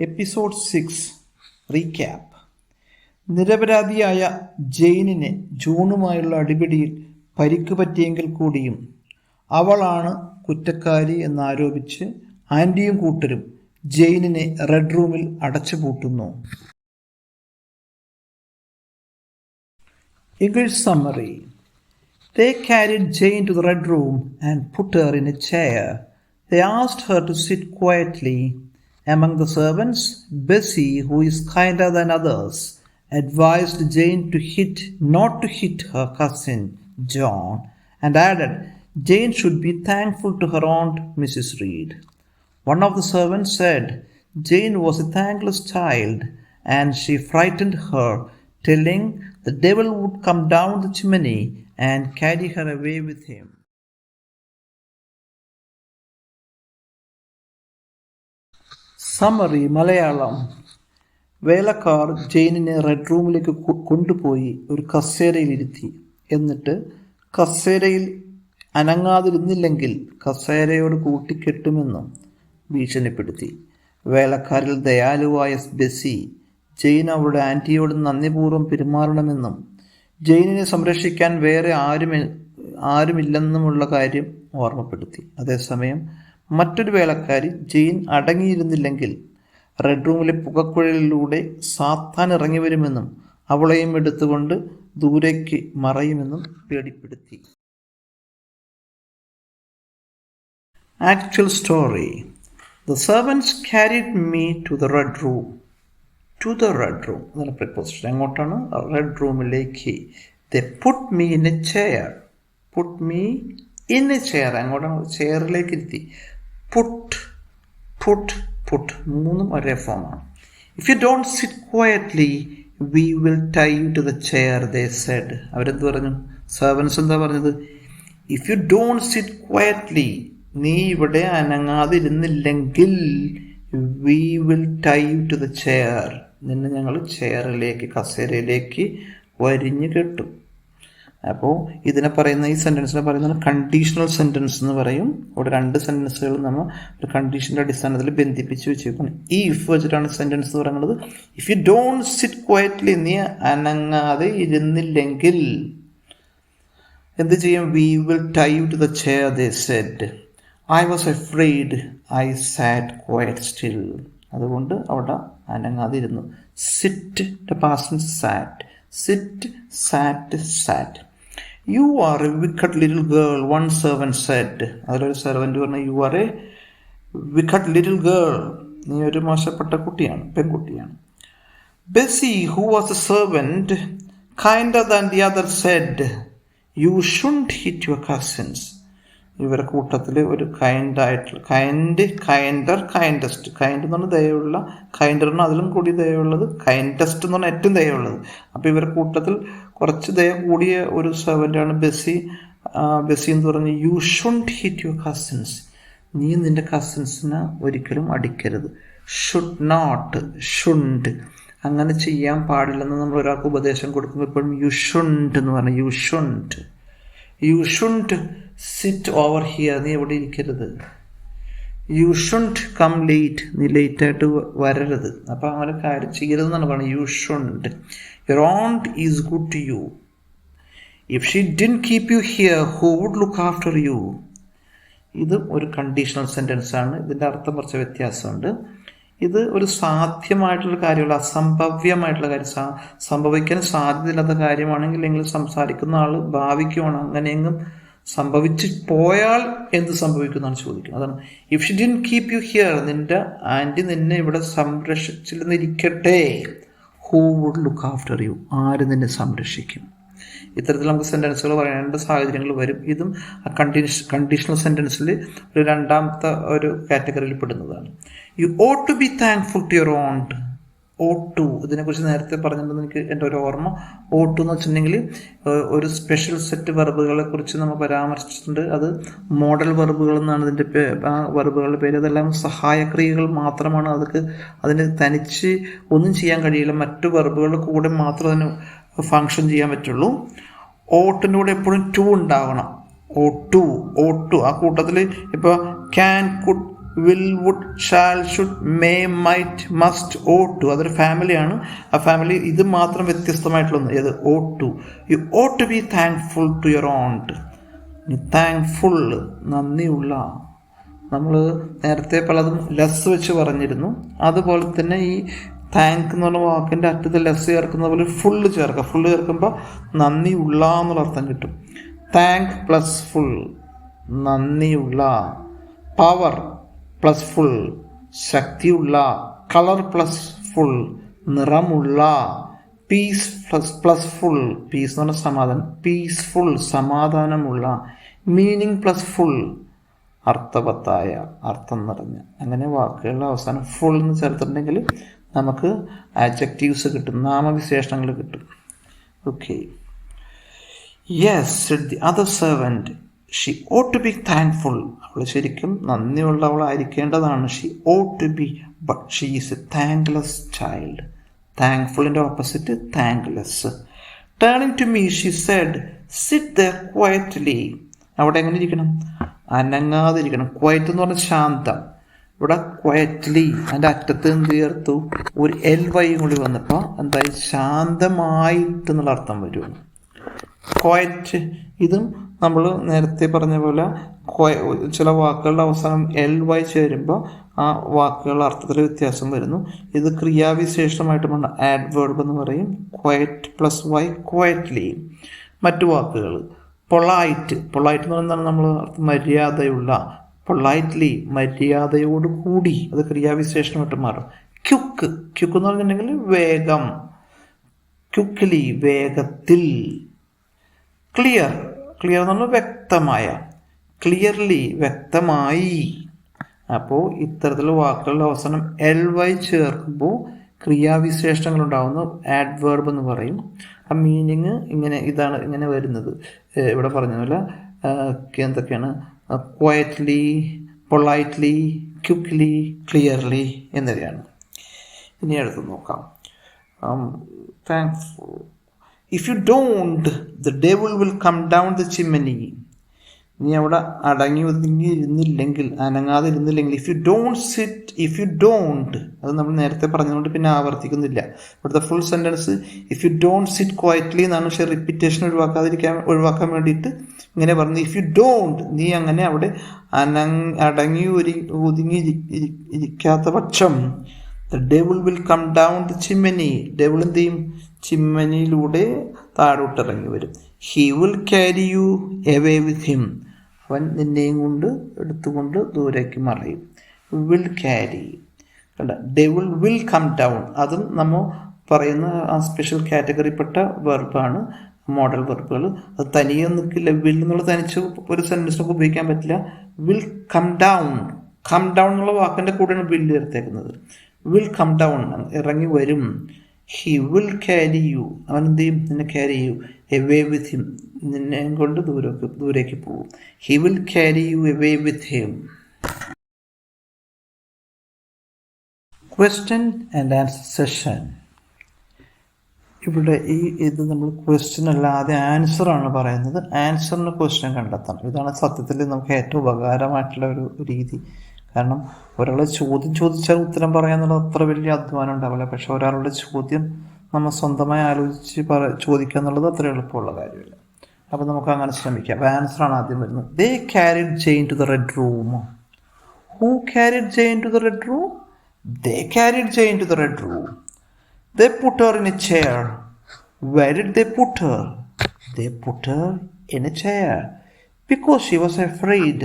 Episode-6 Recap. നിരപരാധിയായ ജെയിനിന് ജോണുമായുള്ള അടിപിടിയിൽ പരിക്ക് പറ്റിയെങ്കിൽ കൂടിയും അവളാണ് കുറ്റക്കാരി എന്നാരോപിച്ച് ആൻറ്റിയും കൂട്ടരും ജെയിനിനെ റെഡ് റൂമിൽ അടച്ചുപൂട്ടുന്നു. English summary. They carried Jane to the red room and put her in a chair. They asked her to sit quietly. Among the servants, Bessie, who is kinder than others, advised Jane not to hit her cousin John, and added Jane should be thankful to her aunt Mrs. Reed. One of the servants said Jane was a thankless child, and she frightened her, telling the devil would come down the chimney and carry her away with him. Summary Malayalam. വേലക്കാർ ജെയിനിനെ red റൂമിലേക്ക് കൊണ്ടുപോയി ഒരു കസേരയിലിരുത്തി. എന്നിട്ട് കസേരയിൽ അനങ്ങാതിരുന്നില്ലെങ്കിൽ കസേരയോട് കൂട്ടിക്കെട്ടുമെന്നും ഭീഷണിപ്പെടുത്തി. വേലക്കാരിൽ ദയാലുവായ Bessy Jain അവളുടെ ആൻറ്റിയോട് നന്ദിപൂർവ്വം പെരുമാറണമെന്നും ജെയിനിനെ സംരക്ഷിക്കാൻ വേറെ ആരുമില്ലെന്നുമുള്ള കാര്യം ഓർമ്മപ്പെടുത്തി. അതേസമയം മറ്റൊരു വേലക്കാരി ജെയിൻ അടങ്ങിയിരുന്നില്ലെങ്കിൽ റെഡ് റൂമിലെ പുകക്കുഴലിലൂടെ സാത്താൻ ഇറങ്ങി വരുമെന്നും അവളെയും എടുത്തുകൊണ്ട് ദൂരേക്ക് മറയുമെന്നും പേടിപ്പെടുത്തി. Actual story. The servants carried me to the red room. To the red room. അതാണ് പ്രിപ്പോസിഷൻ. എങ്ങോട്ടാണ്? റെഡ് റൂമിലേക്ക്. They put me in a chair. Put me in a chair. അങ്ങോട്ടാണ്? ചെയറിലേക്ക് ഇരുത്തി. Put. മൂന്നും ഒരേ ഫോമാണ്. If you don't sit quietly, we will tie you to the chair, they said. അവരെന്ത് പറഞ്ഞു? സെർവൻസ് എന്താ പറഞ്ഞത്? If you don't sit quietly, നീ ഇവിടെ അനങ്ങാതിരുന്നില്ലെങ്കിൽ we will tie you to the chair. നിന്നെ ഞങ്ങൾ ചെയറിലേക്ക്, കസേരയിലേക്ക് വരിഞ്ഞു കെട്ടും. അപ്പോൾ ഇതിനെ പറയുന്ന, ഈ സെൻറ്റൻസിനെ പറയുന്നത് കണ്ടീഷണൽ സെൻറ്റൻസ് എന്ന് പറയും. ഇവിടെ രണ്ട് സെൻറ്റൻസുകൾ നമ്മൾ ഒരു കണ്ടീഷൻ്റെ അടിസ്ഥാനത്തിൽ ബന്ധിപ്പിച്ച് വെച്ചേക്കണം. ഈ ഇഫ് വെച്ചിട്ടാണ് സെൻറ്റൻസ് എന്ന് പറയുന്നത്. If you don't sit quietly, നീ അനങ്ങാതെ ഇരുന്നില്ലെങ്കിൽ എന്ത് ചെയ്യും? We will tie you to the chair, they said. I was afraid, I sat quiet still. അതുകൊണ്ട് അവിടെ അനങ്ങാതെ ഇരുന്നു. Sit past sat. Sit, sat, sat. You are a wicked little girl, one servant said. അതിലൊരു servant പറഞ്ഞു, you are A wicked little girl, നീ ഒരു മോശപ്പെട്ട കുട്ടിയാണ്, പെൺകുട്ടിയാണ്. Bessy, who was A servant, kinder than the other, said, you shouldn't hit your cousins. ഇവരുടെ കൂട്ടത്തിൽ ഒരു കൈൻഡായിട്ടുള്ള കൈൻഡസ്റ്റ് എന്ന് പറഞ്ഞാൽ ദയുള്ള, കൈൻഡർ എന്ന് അതിലും കൂടി ദയുള്ളത്, കൈൻഡസ്റ്റ് എന്ന് പറഞ്ഞാൽ ഏറ്റവും ദയുള്ളത്. അപ്പോൾ ഇവരുടെ കൂട്ടത്തിൽ കുറച്ച് ദയ കൂടിയ ഒരു സെർവൻ്റാണ് ബെസി. ബെസി എന്ന് പറഞ്ഞ് you should hit your cousins, നീ നിൻ്റെ കസിൻസിനെ ഒരിക്കലും അടിക്കരുത്. ഷുഡ് നോട്ട്, ഷുണ്ട്, അങ്ങനെ ചെയ്യാൻ പാടില്ലെന്ന് നമ്മൾ ഒരാൾക്ക് ഉപദേശം കൊടുക്കുമ്പോൾ എപ്പോഴും യു ഷുണ്ട് എന്ന് പറഞ്ഞു. യു ഷുണ്ട് സിറ്റ് ഓവർ ഹിയർ, നീ എവിടെ ഇരിക്കരുത്. യു ഷുണ്ട് കം ലേറ്റ്, നീ ലേറ്റായിട്ട് വരരുത്. അപ്പം അങ്ങനെ കാര്യം ചെയ്യരുതെന്നാണ് പറയുന്നത്. You shunned. Your aunt is good to you. If she didn't keep you here, who would look after you. ഇത് ഒരു കണ്ടീഷണൽ സെൻറ്റൻസ് ആണ്. ഇതിൻ്റെ അർത്ഥം കുറച്ച് വ്യത്യാസമുണ്ട്. ഇത് ഒരു സാധ്യമായിട്ടുള്ള കാര്യമല്ല, അസംഭവ്യമായിട്ടുള്ള കാര്യം, സംഭവിക്കാൻ സാധ്യതയില്ലാത്ത കാര്യമാണെങ്കിൽ എങ്കിലും സംസാരിക്കുന്ന ആൾ ഭാവിക്കുവാണ് അങ്ങനെയെങ്കിലും സംഭവിച്ച് പോയാൽ എന്ത് സംഭവിക്കുന്നതാണ് ചോദിക്കുന്നത്. അതാണ് if she didn't keep you here, നിന്റെ ആൻറ്റി നിന്നെ ഇവിടെ സംരക്ഷിച്ചിരുന്നിരിക്കട്ടെ, who would look after you, ആര് നിന്നെ സംരക്ഷിക്കും. ഇത്തരത്തിൽ നമുക്ക് സെൻറ്റൻസുകൾ പറയേണ്ട സാഹചര്യങ്ങൾ വരും. ഇതും കണ്ടീഷണൽ സെൻറ്റൻസിൽ ഒരു രണ്ടാമത്തെ ഒരു കാറ്റഗറിയിൽ പെടുന്നതാണ്. You ought to be thankful to your aunt. Ought to, ഇതിനെക്കുറിച്ച് നേരത്തെ പറഞ്ഞിട്ടുണ്ടെന്ന് എനിക്ക് എൻ്റെ ഒരു ഓർമ്മ. ഓട്ട് ടു എന്ന് വെച്ചിട്ടുണ്ടെങ്കിൽ ഒരു സ്പെഷ്യൽ സെറ്റ് വെർബുകളെ കുറിച്ച് നമ്മൾ പരാമർശിച്ചിട്ടുണ്ട്. അത് മോഡൽ വെർബുകൾ എന്നാണ് ഇതിൻ്റെ ആ വെർബുകളുടെ പേര്. അതെല്ലാം സഹായക്രിയകൾ മാത്രമാണ്. അതിന് തനിച്ച് ഒന്നും ചെയ്യാൻ കഴിയില്ല. മറ്റു വെർബുകളുടെ കൂടെ മാത്രം അതിന് ഫങ്ഷൻ ചെയ്യാൻ പറ്റുള്ളൂ. ഓട്ടിൻ്റെ കൂടെ എപ്പോഴും ടു ഉണ്ടാവണം. ഓ ടു ആ കൂട്ടത്തിൽ ഇപ്പോൾ can, could, will, would, shall, should, may, might, must, ought to. അതൊരു ഫാമിലിയാണ്. ആ ഫാമിലി ഇത് മാത്രം വ്യത്യസ്തമായിട്ടുള്ള ഒന്ന്. ഏത്? ought to. You ought to be thankful to your aunt. Thankful, നന്ദിയുള്ള. നമ്മൾ നേരത്തെ പലതും ലെസ് വെച്ച് പറഞ്ഞിരുന്നു. അതുപോലെ തന്നെ ഈ താങ്ക് എന്ന് പറഞ്ഞ വാക്കിൻ്റെ അറ്റത്ത് ലെസ് ചേർക്കുന്ന പോലെ ഫുള്ള് ചേർക്കുക. ഫുള്ള് ചേർക്കുമ്പോൾ നന്ദിയുള്ള എന്നുള്ള അർത്ഥം കിട്ടും. താങ്ക് പ്ലസ് ഫുൾ, നന്ദിയുള്ള. പവർ പ്ലസ് ഫുൾ, ശക്തിയുള്ള. കളർ പ്ലസ് ഫുൾ, നിറമുള്ള. പീസ് പ്ലസ് ഫുൾ, പീസ് എന്ന് പറഞ്ഞാൽ സമാധാനം. പീസ്ഫുൾ, സമാധാനമുള്ള. മീനിങ് പ്ലസ് ഫുൾ, അർത്ഥവത്തായ, അർത്ഥം നിറഞ്ഞ. അങ്ങനെ വാക്കുകളുടെ അവസാനം ഫുൾ എന്ന് ചേർത്തിട്ടുണ്ടെങ്കിൽ നമുക്ക് ആഡ്ജക്റ്റീവ്സ് കിട്ടും, നാമവിശേഷണങ്ങൾ കിട്ടും. Okay. Yes, said the other servant. She ought to be thankful. അവൾ ശരിക്കും നന്ദിയുള്ളവളായിരിക്കേണ്ടതാണ്. She ought to be, but she is a thankless child. താങ്ക്ഫുള്ളിൻ്റെ opposite thankless. Turning to me, she said, sit there quietly. അവിടെ എങ്ങനെ ഇരിക്കണം? അനങ്ങാതിരിക്കണം. Quiet എന്ന് പറഞ്ഞാൽ ശാന്തം. ഇവിടെ ക്വയറ്റ്ലി അതിൻ്റെ അറ്റത്ത് എന്ത് ചേർത്തു? ഒരു എൽ വൈയും കൂടി വന്നപ്പോൾ എന്തായി? ശാന്തമായിട്ട് എന്നുള്ള അർത്ഥം വരും. ക്വയറ്റ്, ഇതും നമ്മൾ നേരത്തെ പറഞ്ഞ പോലെ ചില വാക്കുകളുടെ അവസാനം എൽ വൈ ചേരുമ്പോൾ ആ വാക്കുകളുടെ അർത്ഥത്തിൽ വ്യത്യാസം വരുന്നു. ഇത് ക്രിയാവിശേഷമായിട്ട് പറഞ്ഞ ആഡ്വേർബ് എന്ന് പറയും. Quiet plus y, quietly. മറ്റു വാക്കുകൾ പൊളൈറ്റ്. പൊളൈറ്റ് എന്ന് പറയുന്നത് നമ്മൾ മര്യാദയുള്ള. പൊളൈറ്റ്ലി, മര്യാദയോട് കൂടി. അത് ക്രിയാവിശേഷമായിട്ട് മാറും. ക്യുക്ക്, ക്യുക്ക് എന്ന് പറഞ്ഞിട്ടുണ്ടെങ്കിൽ വേഗം. ക്യുക്ക്ലി, വേഗത്തിൽ. ക്ലിയർ, ക്ലിയർ എന്ന് പറഞ്ഞാൽ വ്യക്തമായ. ക്ലിയർലി, വ്യക്തമായി. അപ്പോൾ ഇത്തരത്തിലുള്ള വാക്കുകളുടെ അവസാനം എൽ വൈ ചേർക്കുമ്പോൾ ക്രിയാവിശേഷണങ്ങൾ ഉണ്ടാകുന്നു. ആഡ്വേർബ് എന്ന് പറയും. ആ മീനിങ് ഇതാണ് ഇങ്ങനെ വരുന്നത്. ഇവിടെ പറഞ്ഞ പോലെ എന്തൊക്കെയാണ്? ക്വയറ്റ്ലി, പൊളൈറ്റ്ലി, ക്വിക്ക്ലി, ക്ലിയർലി എന്നിവയാണ്. ഇനി അടുത്ത് നോക്കാം. Thankful. If you don't, the devil will come down the chimney. നീ അവിടെ അടങ്ങി ഒതുങ്ങി ഇരുന്നില്ലെങ്കിൽ, അനങ്ങാതെ ഇരുന്നില്ലെങ്കിൽ, ഇഫ് യു ഡോണ്ട്, അത് നമ്മൾ നേരത്തെ പറഞ്ഞതുകൊണ്ട് പിന്നെ ആവർത്തിക്കുന്നില്ല. ഇവിടുത്തെ full sentence if you don't sit quietly എന്നാണ്. പക്ഷേ റിപ്പീറ്റേഷൻ ഒഴിവാക്കാൻ വേണ്ടിയിട്ട് ഇങ്ങനെ പറഞ്ഞു. ഇഫ് യു ഡോണ്ട്, നീ അങ്ങനെ അവിടെ അടങ്ങി ഒതുങ്ങി ഇരിക്കാത്ത പക്ഷം, the devil will come down the chimney. devil എന്ത് ചെയ്യും? ചിമ്മനിയിലൂടെ താഴോട്ടിറങ്ങി വരും. he will carry you away with him. അവൻ നിന്നെയും കൊണ്ട് എടുത്തുകൊണ്ട് ദൂരേക്ക് മറയും. will carry. കണ്ട, devil will come down. അതും നമ്മൾ പറയുന്ന ആ സ്പെഷ്യൽ കാറ്റഗറിപ്പെട്ട വെർബാണ്, മോഡൽ വെർബുകൾ. അത് തനിയെ നിൽക്കില്ല. വിൽ എന്നുള്ള തനിച്ച് ഒരു സെൻറ്റൻസിനൊക്കെ ഉപയോഗിക്കാൻ പറ്റില്ല. Will come down. Come down എന്നുള്ള വാക്കിൻ്റെ കൂടെയാണ് വില്ല് ചേർത്തേക്കുന്നത്. വിൽ കം ഡൗൺ, ഇറങ്ങി വരും. ഹി വിൽ ക്യാരി യു, അവൻ എന്ത് ചെയ്യും? നിന്നെ ക്യാരി ചെയ്യൂ. എവേ വിത്ത് ഹിം, നിന്നെ കൊണ്ട് ദൂരേക്ക് പോകും. He will carry you away with him. Question and answer session. ഇവിടെ ഇത് നമ്മൾ ക്വസ്റ്റ്യൻ അല്ലാതെ ആൻസറാണ് പറയുന്നത്. ആൻസറിന് ക്വസ്റ്റ്യൻ കണ്ടെത്തണം. ഇതാണ് സത്യത്തിൽ നമുക്ക് ഏറ്റവും ഉപകാരമായിട്ടുള്ള ഒരു രീതി. കാരണം ഒരാളെ ചോദ്യം ചോദിച്ചാൽ ഉത്തരം പറയാന്നുള്ളത് അത്ര വലിയ അധ്വാനം ഉണ്ടാവില്ല. പക്ഷെ ഒരാളുടെ ചോദ്യം നമ്മൾ സ്വന്തമായി ആലോചിച്ച് ചോദിക്കുക എന്നുള്ളത് അത്ര എളുപ്പമുള്ള കാര്യമില്ല. അപ്പോൾ നമുക്ക് അങ്ങനെ ശ്രമിക്കാം. അപ്പോൾ ആൻസറാണ് ആദ്യം വരുന്നത്. They carried Jane to the red room. Who carried Jane to the red room? They carried Jane to the red room. They put her in a chair. Where did they put her? They put her in a chair because she was afraid.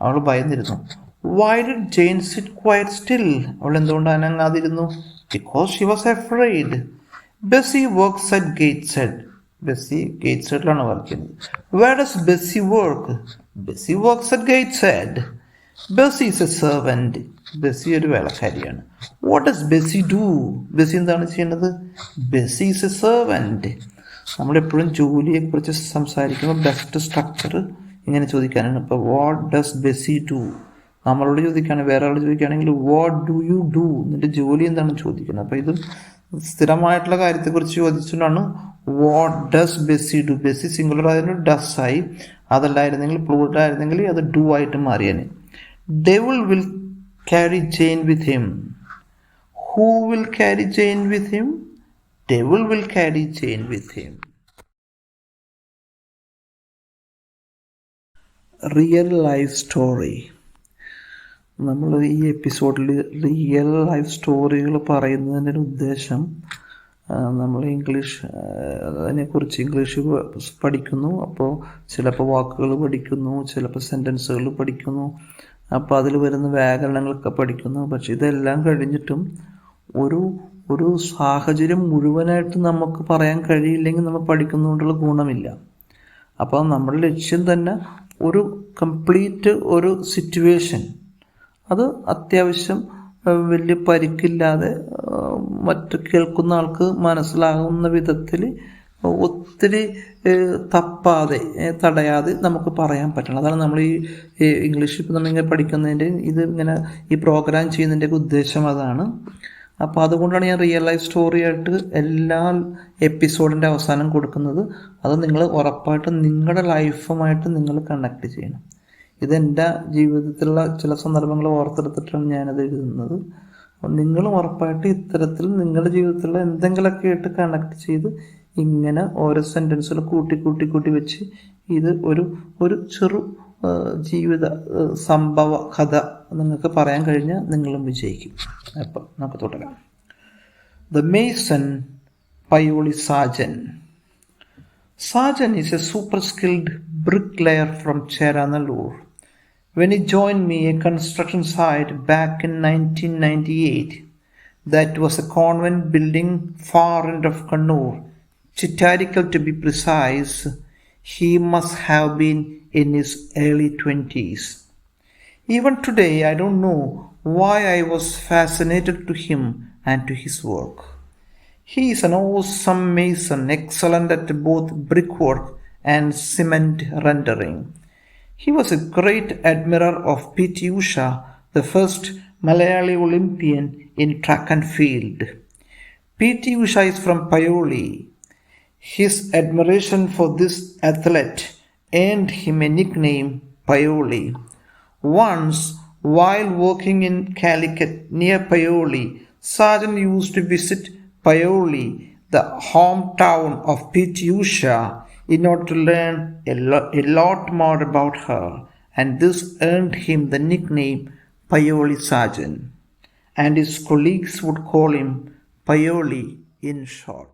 അവൾ ഭയന്നിരുന്നു. Why did Jane sit quite still? അവൾ എന്തുകൊണ്ട് അനങ്ങാതിരുന്നു? Because she was afraid. Bessie works at Gateshead. Bessie Gatesheadലാണ് work ചെയ്യുന്നത്. Where does Bessie work? Bessie works at Gateshead. Bessie is a servant. Bessie ഒരു വേലക്കാരിയാണ്. What does Bessie do? Bessie എന്താണ് ചെയ്യുന്നത്? Bessie is a servant. നമ്മളെപ്പോഴും ജോലിയെക്കുറിച്ച് സംസാരിക്കുമ്പോൾ best structure ഇങ്ങനെ ചോദിക്കാനാണ്. ഇപ്പോൾ വാട്ട് ഡസ് ബെസ്സി ഡു നമ്മളോട് ചോദിക്കുകയാണ്. വേറെ ആളോട് ചോദിക്കുകയാണെങ്കിൽ വാട്ട് ഡു യു ഡു, എന്നിട്ട് ജോലി എന്താണ് ചോദിക്കുന്നത്. അപ്പോൾ ഇത് സ്ഥിരമായിട്ടുള്ള കാര്യത്തെക്കുറിച്ച് ചോദിച്ചുകൊണ്ടാണ് what does Bessie do. Bessie singular ആയിരുന്നു, ഡസ് ആയി. അതല്ലായിരുന്നെങ്കിൽ പ്ലൂറൽ ആയിരുന്നെങ്കിൽ അത് ഡു ആയിട്ട് മാറിയാണ്. Devil will carry Jane with him. Who will carry Jane with him? Devil will carry Jane with him. Real life story. നമ്മൾ ഈ എപ്പിസോഡിൽ റിയൽ ലൈഫ് സ്റ്റോറികൾ പറയുന്നതിൻ്റെ ഒരു ഉദ്ദേശം, നമ്മൾ അതിനെക്കുറിച്ച് ഇംഗ്ലീഷ് പഠിക്കുന്നു. അപ്പോൾ ചിലപ്പോൾ വാക്കുകൾ പഠിക്കുന്നു, ചിലപ്പോൾ സെൻറ്റൻസുകൾ പഠിക്കുന്നു, അപ്പോൾ അതിൽ വരുന്ന വ്യാകരണങ്ങളൊക്കെ പഠിക്കുന്നു. പക്ഷെ ഇതെല്ലാം കഴിഞ്ഞിട്ടും ഒരു സാഹചര്യം മുഴുവനായിട്ട് നമുക്ക് പറയാൻ കഴിയില്ലെങ്കിൽ നമ്മൾ പഠിക്കുന്നതുകൊണ്ടുള്ള ഗുണമില്ല. അപ്പോൾ നമ്മുടെ ലക്ഷ്യം തന്നെ ഒരു കംപ്ലീറ്റ് ഒരു സിറ്റുവേഷൻ, അത് അത്യാവശ്യം വലിയ പരിക്കില്ലാതെ മറ്റ് കേൾക്കുന്ന ആൾക്ക് മനസ്സിലാകുന്ന വിധത്തിൽ ഒത്തിരി തടയാതെ നമുക്ക് പറയാൻ പറ്റണം. അതാണ് നമ്മൾ ഈ ഇംഗ്ലീഷ് ഇപ്പം നമ്മളിങ്ങനെ പഠിക്കുന്നതിൻ്റെ ഈ പ്രോഗ്രാം ചെയ്യുന്നതിൻ്റെയൊക്കെ ഉദ്ദേശം അതാണ്. അപ്പോൾ അതുകൊണ്ടാണ് ഞാൻ റിയൽ ലൈഫ് സ്റ്റോറി ആയിട്ട് എല്ലാ എപ്പിസോഡിൻ്റെ അവസാനം കൊടുക്കുന്നത്. അത് നിങ്ങൾ ഉറപ്പായിട്ടും നിങ്ങളുടെ ലൈഫുമായിട്ട് നിങ്ങൾ കണക്ട് ചെയ്യണം. ഇതെൻ്റെ ജീവിതത്തിലുള്ള ചില സന്ദർഭങ്ങൾ ഓർത്തെടുത്തിട്ടാണ് ഞാനത് എഴുതുന്നത്. അപ്പോൾ നിങ്ങളും ഉറപ്പായിട്ട് ഇത്തരത്തിൽ നിങ്ങളുടെ ജീവിതത്തിലുള്ള എന്തെങ്കിലുമൊക്കെ ആയിട്ട് കണക്ട് ചെയ്ത് ഇങ്ങനെ ഓരോ സെൻറ്റൻസുകൾ കൂട്ടി വെച്ച് ഇത് ഒരു ചെറു ജീവിത സംഭവ കഥ നിങ്ങൾക്ക് പറയാൻ കഴിഞ്ഞാൽ നിങ്ങളും വിജയിക്കും. അപ്പം നമുക്ക് തുടരാം. The Mason Paioli Sarjan. Sarjan is a super skilled bricklayer from Cheranallur. When he joined me at a construction site back in 1998, that was a convent building far end of Kannur, Chittarikal to be precise, he must have been in his early 20s. Even today, I don't know why I was fascinated to him and to his work. He is an awesome mason, excellent at both brickwork and cement rendering. He was a great admirer of P.T. Usha, the first Malayali Olympian in track and field. P.T. Usha is from Paioli. His admiration for this athlete earned him a nickname, Paioli. Once, while working in Calicut near Paioli, Sarjan used to visit Paioli, the hometown of P.T. Usha, in order to learn a lot more about her, and this earned him the nickname Paioli Sarjan, and his colleagues would call him Paioli in short.